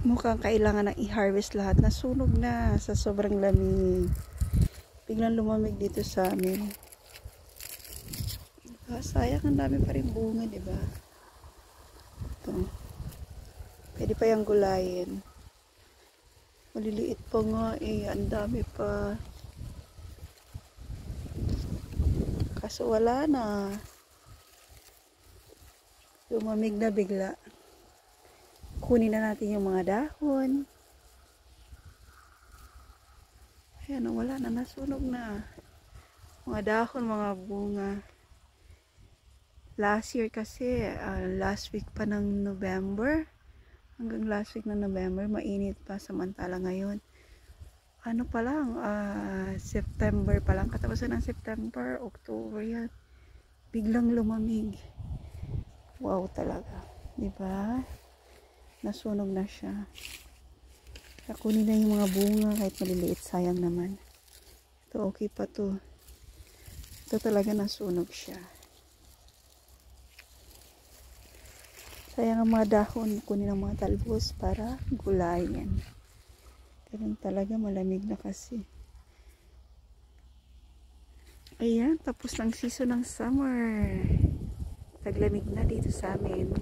Mukhang kailangan ng i-harvest lahat. Nasunog na sa sobrang lamig. Biglang lumamig dito sa amin. Sayang, ang dami pa rin bunga, diba? Ito. Pwede pa yung gulayin. Maliliit pa nga eh. Ang dami pa. Kaso wala na. Lumamig na bigla. Kunin na natin yung mga dahon. Ayan, wala na. Nasunog na. Mga dahon, mga bunga. Last year kasi, last week pa ng November. Hanggang last week ng November, mainit pa. Samantala ngayon. Ano pa lang, September pa lang. Katapusan ng September, October yan. Biglang lumamig. Wow talaga. Diba? Nasunog na siya. Kunin na yung mga bunga kahit maliliit. Sayang naman. Ito okay pa to. Ito talaga nasunog siya. Sayang ang mga dahon. Kunin ang mga talbos para gulayin. Ganun talaga, malamig na kasi. Ayan, tapos ng season ng summer. Taglamig na dito sa amin.